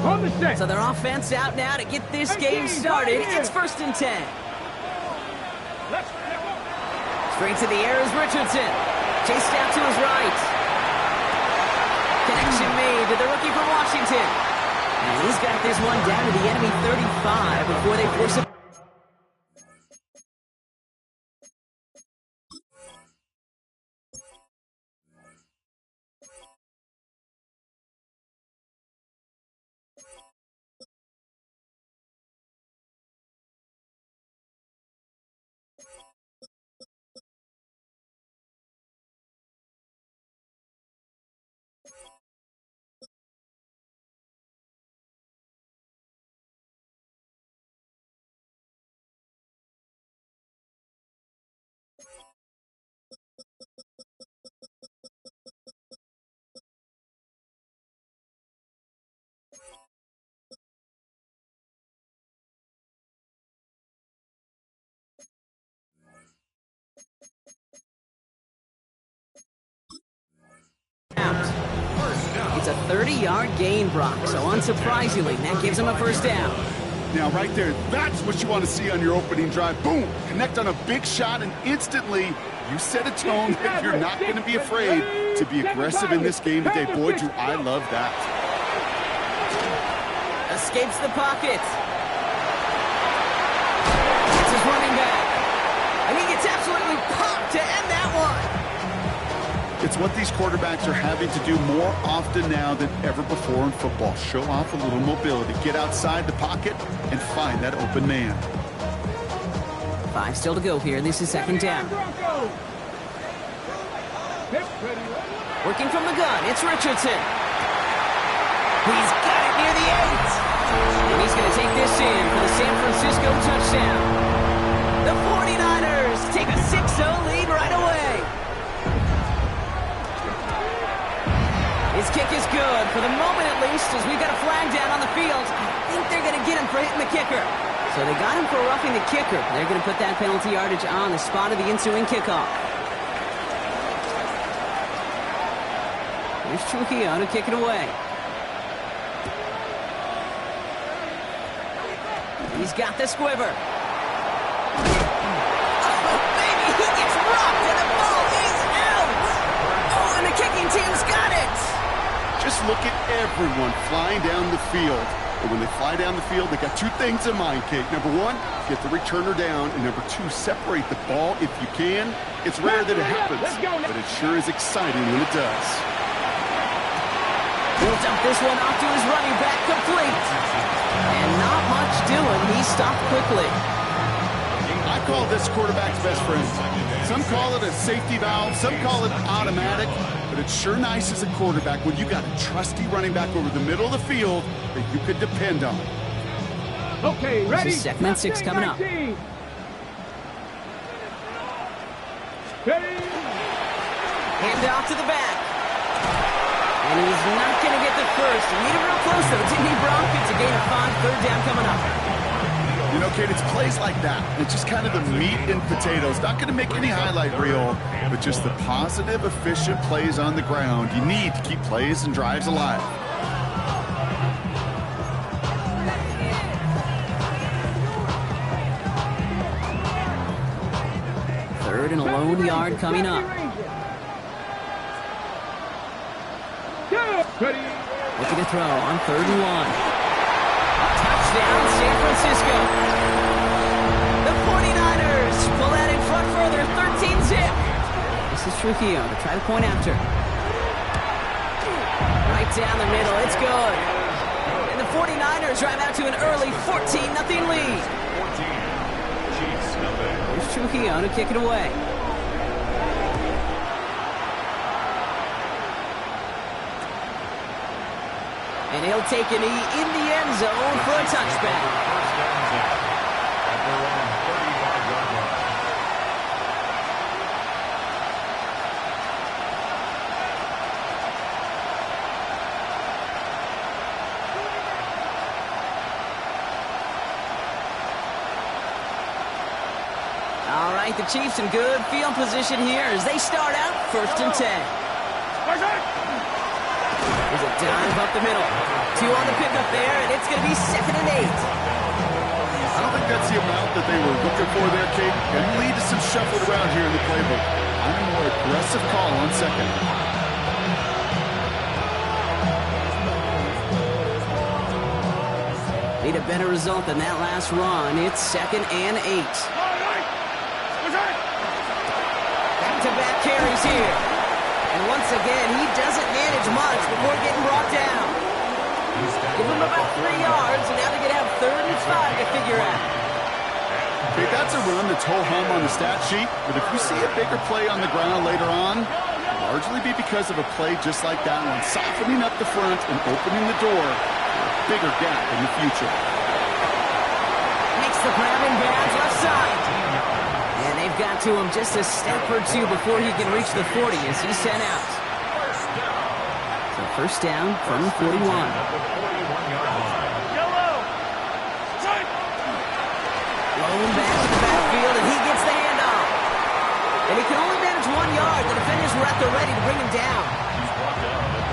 On the set. So their offense out now to get this game started. It's 1st and 10. Straight to the air is Richardson. Chased out to his right. Connection made to the rookie from Washington. And he's got this one down to the enemy 35 before they force him. It's a 30-yard gain, Brock, so unsurprisingly, that gives him a first down. Now, right there, that's what you want to see on your opening drive. Boom! Connect on a big shot, and instantly, you set a tone that you're not going to be afraid to be aggressive in this game today. Boy, do I love that. Escapes the pocket. It's his running back. And he gets absolutely popped to end that one. It's what these quarterbacks are having to do more often now than ever before in football. Show off a little mobility. Get outside the pocket and find that open man. 5 still to go here. This is 2nd down. Working from the gun, it's Richardson. He's got it near the 8. And he's going to take this in for the San Francisco touchdown. The 49ers take a 6-0 lead right away. His kick is good, for the moment at least, as we've got a flag down on the field. I think they're going to get him for hitting the kicker. So they got him for roughing the kicker. They're going to put that penalty yardage on the spot of the ensuing kickoff. Here's Trujillo to kick it away. He's got the squiver. Oh, baby, he gets rocked and the ball is out. Oh, and the kicking team's got it. Just look at everyone flying down the field. And when they fly down the field, they got 2 things in mind, Kate. Number 1, get the returner down. And number 2, separate the ball if you can. It's rare that it happens, but it sure is exciting when it does. He'll dump this one off to his running back, complete. And not much doing. He stopped quickly. I call this quarterback's best friend. Some call it a safety valve. Some call it automatic. But it's sure nice as a quarterback when you got a trusty running back over the middle of the field that you could depend on. Okay, ready? 2nd and 6 coming up. Ready? Hand off to the back. And he's not going to get the first. He needed real close, though, didn't he, Brock? It's a gain of 5, 3rd down coming up. You know, Kate, it's plays like that. It's just kind of the meat and potatoes. Not going to make any highlight reel, but just the positive, efficient plays on the ground. You need to keep plays and drives alive. Third and a lone yard coming up. Looking to throw on 3rd and 1. Touchdown, San Francisco. The 49ers pull that in front further, 13-zip. This is Trujillo to try to point after. Right down the middle, it's good. And the 49ers drive out to an early 14-0 lead. Here's Trujillo to kick it away. And he'll take a knee in the end zone for a touchback. All right, the Chiefs in good field position here as they start out 1st and 10. There's a Dive up the middle. 2 on the pickup there, and it's going to be 2nd and 8. I don't think that's the amount that they were looking for there, Kate. Going to lead to some shuffling around here in the playbook. I'm a more aggressive call on 2nd. Need a better result than that last run. It's 2nd and 8. Back-to-back carries here. And once again, he doesn't manage much before getting brought down. Give him about 3 yards, and now they're going to have 3rd and 5 to figure out. Okay, that's a run that's ho-hum on the stat sheet, but if we see a bigger play on the ground later on, it'll largely be because of a play just like that one, softening up the front and opening the door for a bigger gap in the future. Makes the grab in bounds left side. And they've got to him just a step or 2 before he can reach the 40 as he's sent out. So first down from the 41. Blown back to the backfield, and he gets the handoff. And he can only manage 1 yard. The defenders were at the ready to bring him down.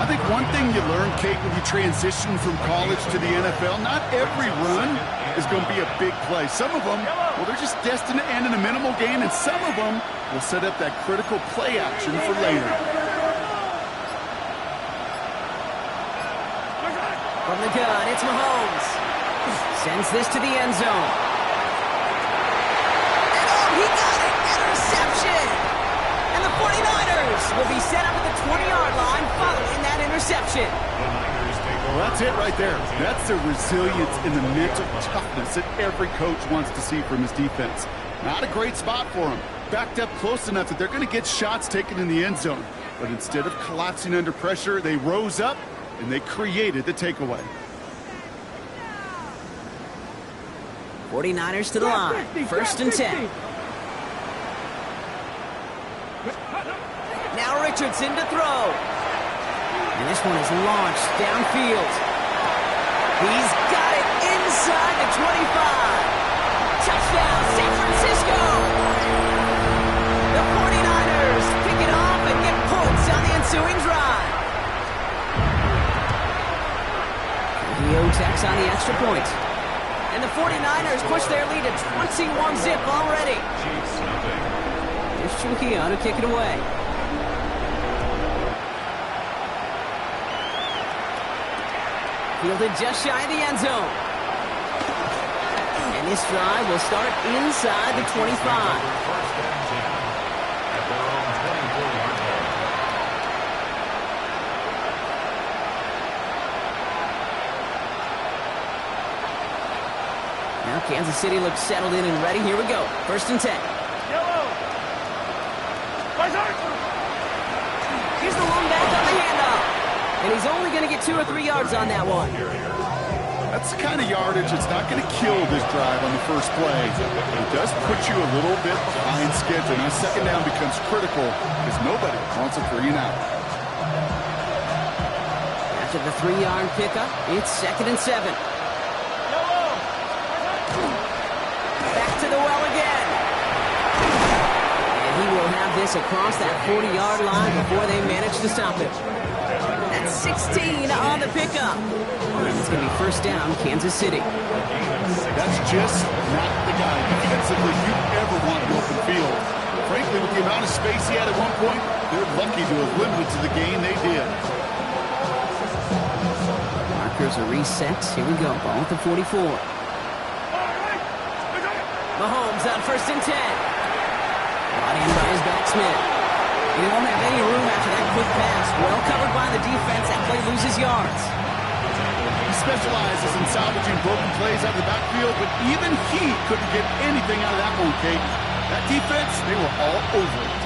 I think one thing you learn, Kate, when you transition from college to the NFL, not every run is going to be a big play. Some of them, well, they're just destined to end in a minimal gain, and some of them will set up that critical play action for later. From the gun, it's Mahomes. Sends this to the end zone. And oh, he got it! Interception! And the 49ers will be set up at the 20-yard line following that interception. Well, that's it right there. That's the resilience and the mental toughness that every coach wants to see from his defense. Not a great spot for him. Backed up close enough that they're going to get shots taken in the end zone. But instead of collapsing under pressure, they rose up and they created the takeaway. 49ers to the line. 1st and 10. Now Richardson to throw. And this one is launched downfield. He's got it inside the 25. Touchdown, San Francisco. The 49ers pick it off and get points on the ensuing drive. Theo tacks on the extra point. And the 49ers push their lead to 21-zip already. Here's Trujillo to kick it away. Fielded just shy of the end zone. And this drive will start inside the 25. Now Kansas City looks settled in and ready. Here we go. 1st and 10. Here's the one back on the handoff. And he's only going to get 2 or 3 yards on that one. That's the kind of yardage that's not going to kill this drive on the first play. It does put you a little bit behind schedule. Now, 2nd down becomes critical because nobody wants a 3 and out. After the 3-yard pickup, it's 2nd and 7. Back to the well again. And he will have this across that 40-yard line before they manage to stop him. That's 16 on the pickup. It's going to be 1st down, Kansas City. That's just not the guy defensively you ever want in open field. Frankly, with the amount of space he had at one point, they're lucky to have limited to the gain they did. Markers are reset. Here we go. Ball at the 44. Mahomes on 1st and 10. Brought in by his backsman. He won't have any room after that quick pass. Well covered by the defense. That play loses yards. He specializes in salvaging broken plays out of the backfield, but even he couldn't get anything out of that one, Kate. That defense, they were all over it.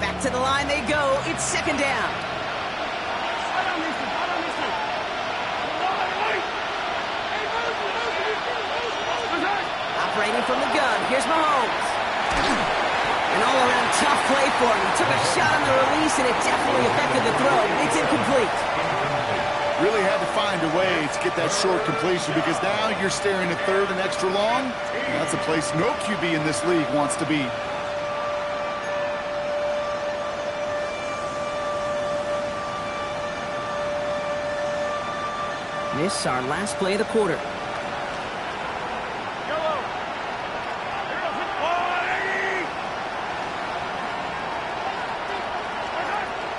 Back to the line they go. It's 2nd down. Operating from the gun. Here's Mahomes. An all-around tough play for him. He took a shot on the release, and it definitely affected the throw. It's incomplete. Really had to find a way to get that short completion because now you're staring at 3rd and extra long. That's a place no QB in this league wants to be. This our last play of the quarter.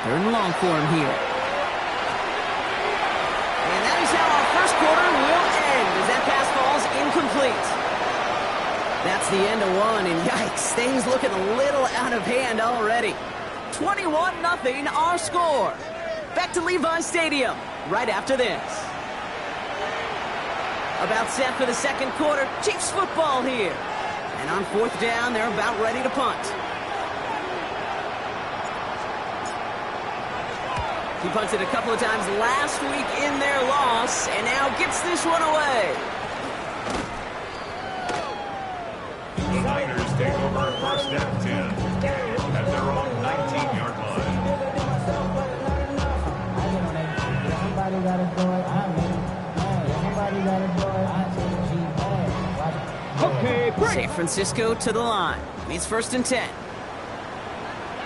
Third and long for him here. And that is how our first quarter will end as that pass falls incomplete. That's the end of one, and yikes, things looking a little out of hand already. 21-0 our score. Back to Levi's Stadium right after this. About set for the second quarter. Chiefs football here. And on fourth down, they're about ready to punt. He punted a couple of times last week in their loss, and now gets this one away. The Niners take over first and 10 at their own 19-yard line. Okay, break. San Francisco to the line. It's first and 10.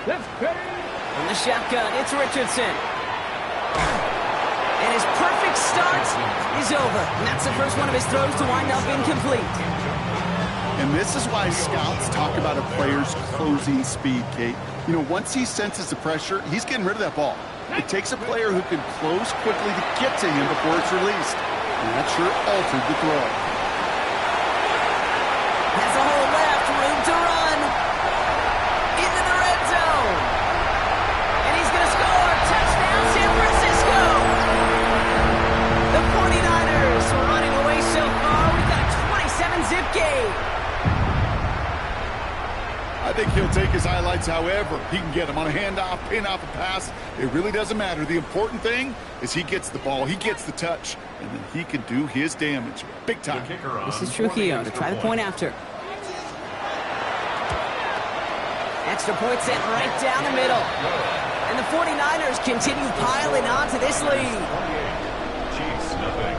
Let's go. On the shotgun, it's Richardson. And his perfect start is over. And that's the first one of his throws to wind up incomplete. And this is why scouts talk about a player's closing speed, Kate. You know, once he senses the pressure, he's getting rid of that ball. It takes a player who can close quickly to get to him before it's released. And that sure altered the throw. Has a hole left, room to run. Into the red zone. And he's going to score. Touchdown, San Francisco. The 49ers are running away so far. We've got a 27-zip game. I think he'll take his highlights however he can get them on a handoff, pin off a pass. It really doesn't matter. The important thing is he gets the ball, he gets the touch, and then he can do his damage big time. This is Trujillo to try the point after. Extra point sent right down the middle. And the 49ers continue piling on to this lead. Chiefs, nothing.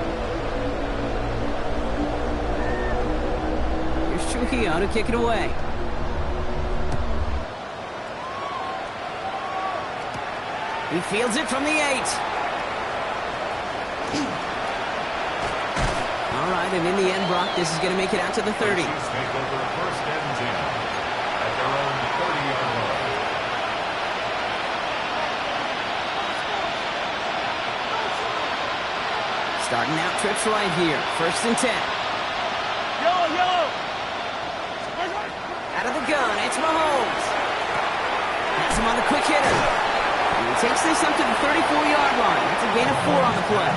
Here's Trujillo to kick it away. He fields it from the 8. All right, and in the end, Brock, this is going to make it out to the 30. Chiefs take over first and 10 at their own 30-yard line. Starting out trips right here. First and 10. Yellow. Out of the gun, it's Mahomes. Has him on the quick hitter. And he takes this up to the 34-yard line. That's a gain of 4 on the play.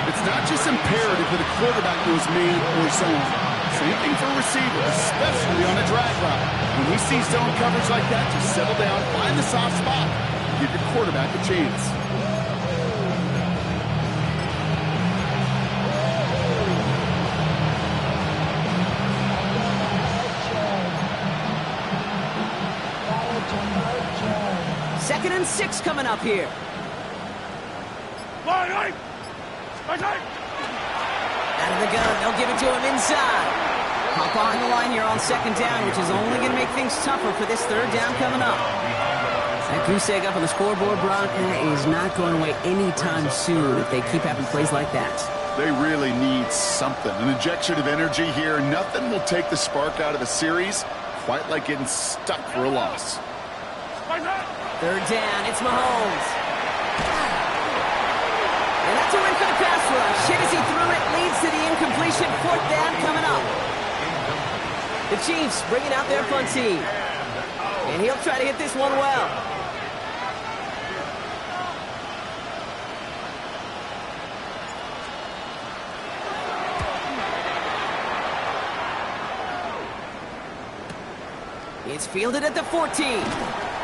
It's not just imperative that a quarterback knows man or zone. Same thing for a receiver, especially on a drag route. When we see zone coverage like that, just settle down, find the soft spot, give your quarterback a chance. Second and 6 coming up here. Out of the gun, they'll give it to him inside. Hop on the line here on second down, which is only going to make things tougher for this third down coming up. That goose egg up on the scoreboard, Brock, is not going away anytime soon if they keep having plays like that. They really need something, an injection of energy here. Nothing will take the spark out of a series quite like getting stuck for a loss. Third down, it's Mahomes. And that's a win for the pass rush. Hit as he threw it, leads to the incompletion. Fourth down coming up. The Chiefs bringing out their punt team. And he'll try to hit this one well. It's fielded at the 14.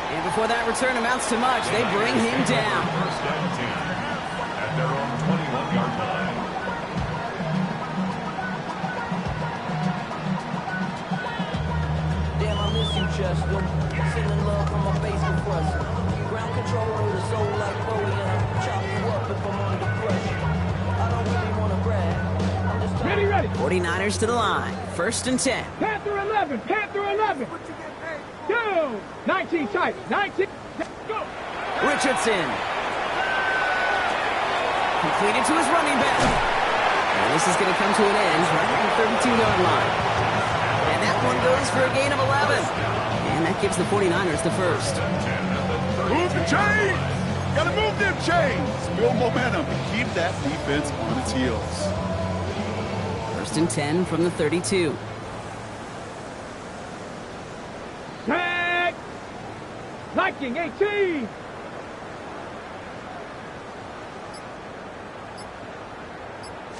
And before that return amounts to much, they bring him down. First and 10 at their own 21-yard line. Damn, I miss you, Chester. Feeling love from my face compressor. Ground control with a soul like Bowie, and I'll chop you up if I'm under pressure. I don't really want to brag. I'm just trying Ready. 49ers to the line. First and 10. Panther 11. 2. 19 tight. 19. Go. Richardson. Completed to his running back. And this is going to come to an end right at the 32-yard line. And that one goes for a gain of 11. And that gives the 49ers the first. Move the chains! Gotta move them chains! Build momentum and keep that defense on its heels. First and 10 from the 32. Tag! Viking 18!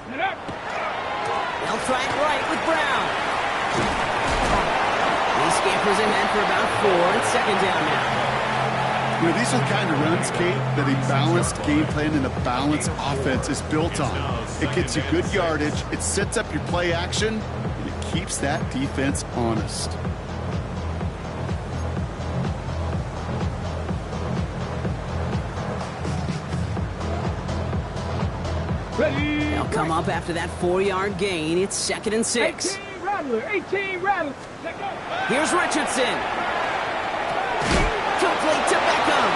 Get up! They'll try it right with Brown. He scampers ahead for about 4. It's second down now. You know, these are the kind of runs, Kate, that a balanced game plan and a balanced offense is built on. It gets you good yardage, it sets up your play action, and it keeps that defense honest. Ready! They'll come up after that 4-yard gain. It's second and 6. 18 Rattler! 18 Rattler! Let go! Here's Richardson. Complete to Beckham.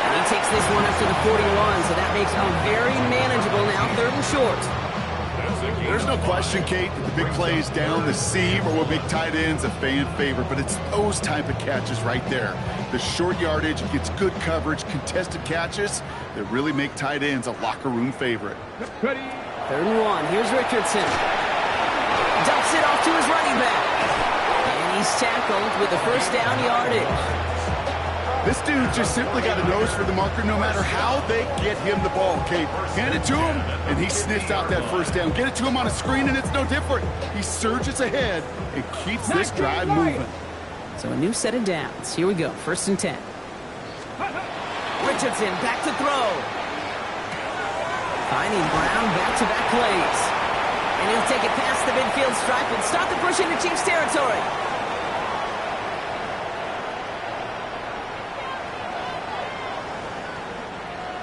And he takes this one up to the 41, so that makes him very manageable now, third and short. There's no question, Kate, that the big plays down the seam or what make tight ends a fan favorite, but it's those type of catches right there. The short yardage, gets good coverage, contested catches that really make tight ends a locker room favorite. Ready! Third and 1. Here's Richardson. Dumps it off to his running back. And he's tackled with the first down yardage. This dude just simply got a nose for the marker no matter how they get him the ball, Kate. Hand it to him, and he sniffs out that first down. Get it to him on a screen, and it's no different. He surges ahead and keeps this drive moving. So a new set of downs. Here we go. First and 10. Richardson back to throw. Finding Brown back-to-back plays. And he'll take it past the midfield stripe and stop the push into Chiefs territory.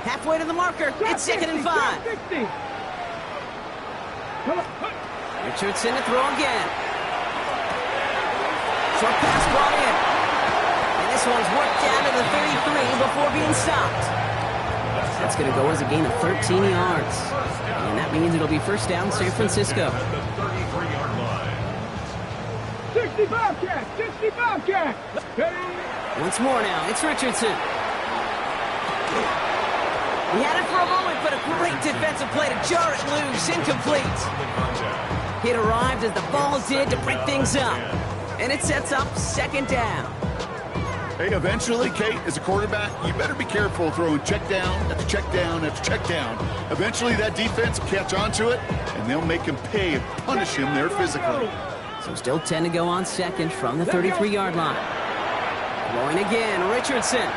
Halfway to the marker. It's second and 5. 60. Richardson to throw again. Short pass brought in. And this one's worked down to the 33 before being stopped. That's going to go as a gain of 13 yards. And that means it'll be first down San Francisco. 65 cat! 65 cat! Ready! Once more now, it's Richardson. He had it for a moment, but a great defensive play to jar it loose. Incomplete. It arrived as the ball did to break things up. And it sets up second down. Hey, eventually, Kate, as a quarterback, you better be careful throwing check down after check down after check down. Eventually, that defense will catch on to it, and they'll make him pay and punish him there physically. So still 10 to go on second from the 33-yard line. Throwing again, Richardson.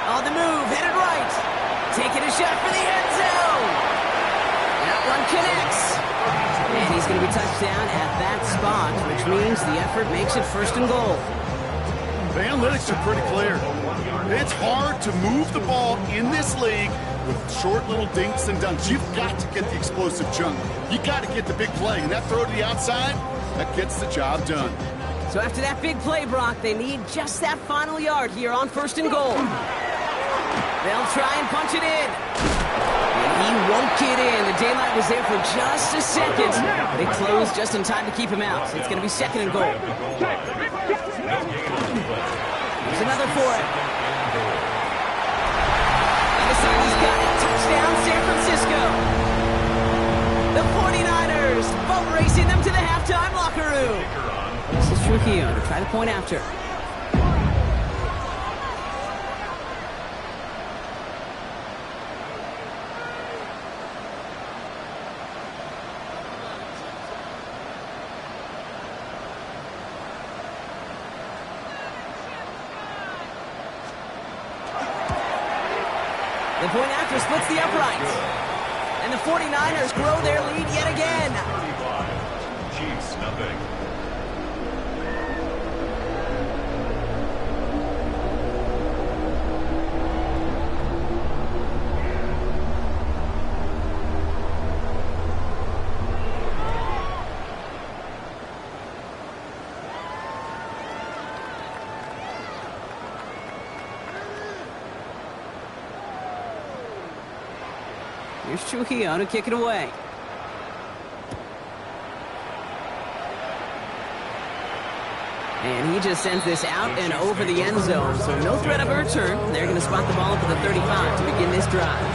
On the move, headed right. Taking a shot for the end zone. That one connects. And he's going to be touched down at that spot, which means the effort makes it first and goal. The analytics are pretty clear. It's hard to move the ball in this league with short little dinks and dunks. You've got to get the explosive jump. You got to get the big play. And that throw to the outside, that gets the job done. So after that big play, Brock, they need just that final yard here on first and goal. They'll try and punch it in. And he won't get in. The daylight was there for just a second. But it closed just in time to keep him out. So it's going to be second and goal. There's another for it. And this time he's got it. Touchdown, San Francisco. The 49ers boat racing them to the halftime locker room. This is Trujillo to try the point after. The point after splits the uprights. And the 49ers grow their lead yet again. Chiefs, nothing. Here's Trujillo to kick it away. And he just sends this out and over the end zone, so no threat of a return. They're going to spot the ball up at the 35 to begin this drive.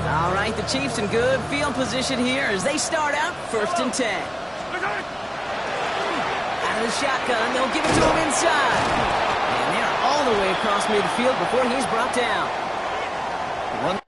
All right, the Chiefs in good field position here as they start out 1st and 10. Out of the shotgun, they'll give it to him inside. And they're all the way across midfield before he's brought down. Run.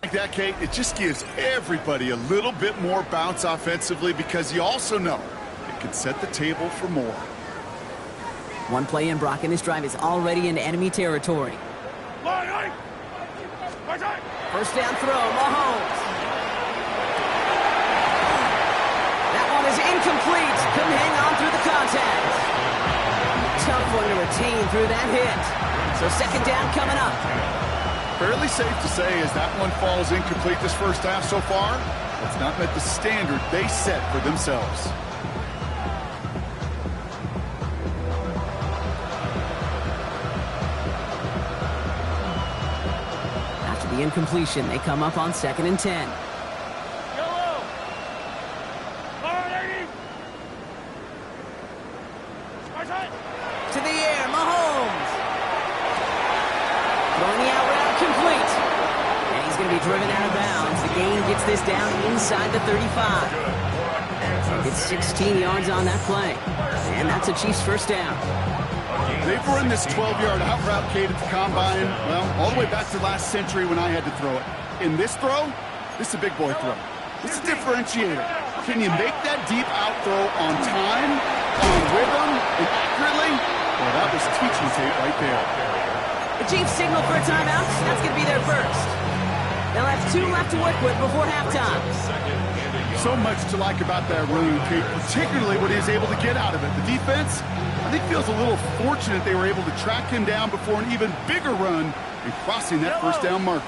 Like that, Kate, it just gives everybody a little bit more bounce offensively because you also know it can set the table for more. One play in, Brock, and this drive is already into enemy territory. First down throw, Mahomes. That one is incomplete. Couldn't hang on through the contact. Tough one to retain through that hit. So 2nd down coming up. Fairly safe to say as that one falls incomplete this first half so far, it's not met the standard they set for themselves. After the incompletion, they come up on 2nd and 10. To the air, Mahomes. Throwing the out route complete. And he's going to be driven out of bounds. The gain gets this down inside the 35. It's 16 yards on that play. And that's a Chiefs first down. They've run this 12-yard out route, Kate, at the combine, well, all the way back to last century when I had to throw it. In this throw, this is a big boy throw. This is a differentiator. Can you make that deep out throw on time, on rhythm, and accurately? Well, that was teaching tape right there. The Chiefs signal for a timeout. That's going to be their first. They'll have 2 left to work with before halftime. So much to like about that run, Kate, particularly what he was able to get out of it. The defense, I think, feels a little fortunate they were able to track him down before an even bigger run and crossing that first down marker.